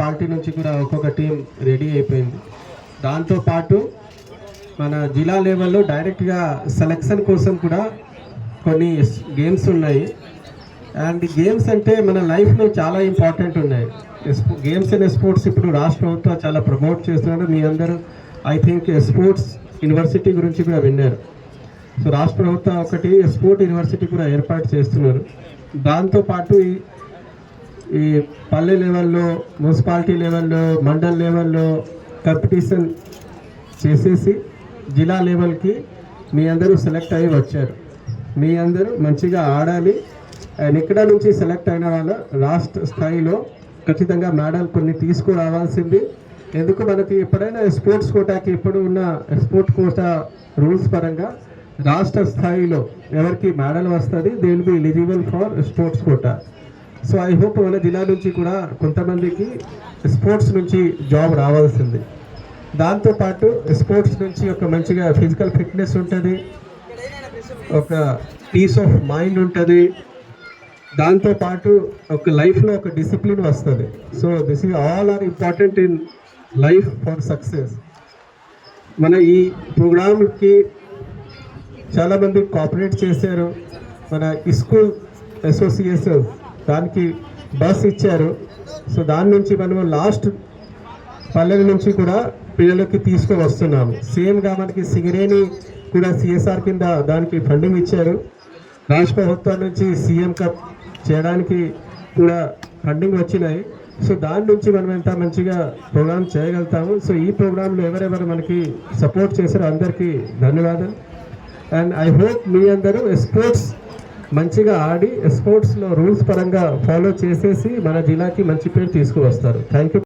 Municipality నుంచి కూడా ఒక్కొక్క టీం రెడీ అయిపోయింది. దాంతోపాటు మన జిల్లా లెవెల్లో డైరెక్ట్గా సెలెక్షన్ కోసం కూడా కొన్ని గేమ్స్ ఉన్నాయి. అండ్ గేమ్స్ అంటే మన లైఫ్లో చాలా ఇంపార్టెంట్ ఉన్నాయి. గేమ్స్ అండ్ స్పోర్ట్స్ ఇప్పుడు రాష్ట్ర ప్రభుత్వం చాలా ప్రమోట్ చేస్తున్నారు. మీ అందరూ ఐ థింక్ స్పోర్ట్స్ యూనివర్సిటీ గురించి కూడా విన్నారు. సో రాష్ట్ర ప్రభుత్వం ఒకటి స్పోర్ట్ యూనివర్సిటీ కూడా ఏర్పాటు చేస్తున్నారు. దాంతోపాటు ఈ పల్లె లెవెల్లో, మున్సిపాలిటీ లెవెల్లో, మండల్ లెవెల్లో కాంపిటీషన్ చేసేసి జిల్లా లెవెల్కి మీ అందరూ సెలెక్ట్ అయ్యి వచ్చారు. మీ అందరూ మంచిగా ఆడాలి. అండ్ ఇక్కడ నుంచి సెలెక్ట్ అయిన వాళ్ళ రాష్ట్ర స్థాయిలో ఖచ్చితంగా మెడల్ కొన్ని తీసుకురావాల్సింది. ఎందుకు మనకి ఎప్పుడైనా స్పోర్ట్స్ కోటాకి ఎప్పుడు ఉన్న స్పోర్ట్స్ కోటా రూల్స్ పరంగా రాష్ట్ర స్థాయిలో ఎవరికి మెడల్ వస్తుంది, they will be eligible for sports quota. So I hope మన జిల్లా నుంచి కూడా కొంతమందికి స్పోర్ట్స్ నుంచి జాబ్ రావాల్సింది. దాంతోపాటు స్పోర్ట్స్ నుంచి ఒక మంచిగా ఫిజికల్ ఫిట్నెస్ ఉంటుంది, ఒక పీస్ ఆఫ్ మైండ్ ఉంటుంది. దాంతోపాటు ఒక లైఫ్లో ఒక డిసిప్లిన్ వస్తుంది. So this is all are important in life for success. మన ఈ ప్రోగ్రామ్కి చాలామంది కోఆపరేట్ చేశారు. మన స్కూల్ అసోసియేషన్ దానికి బస్ ఇచ్చారు. సో దాని నుంచి మనము లాస్ట్ పల్లెల నుంచి కూడా పిల్లలకి తీసుకొని వస్తున్నాము. సేమ్గా మనకి సింగరేణి కూడా సిఎస్ఆర్ కింద దానికి ఫండింగ్ ఇచ్చారు. రాష్ట్ర ప్రభుత్వం నుంచి సీఎం కప్ చేయడానికి కూడా ఫండింగ్ వచ్చినాయి. సో దాని నుంచి మనం ఎంత మంచిగా ప్రోగ్రామ్ చేయగలుగుతాము. సో ఈ ప్రోగ్రాంలో ఎవరెవరు మనకి సపోర్ట్ చేశారో అందరికీ ధన్యవాదాలు. అండ్ ఐ హోప్ మీ అందరూ స్పోర్ట్స్ మంచిగా ఆడి స్పోర్ట్స్లో రూల్స్ పరంగా ఫాలో చేసేసి మన జిల్లాకి మంచి పేరు తీసుకువస్తారు. Thank you.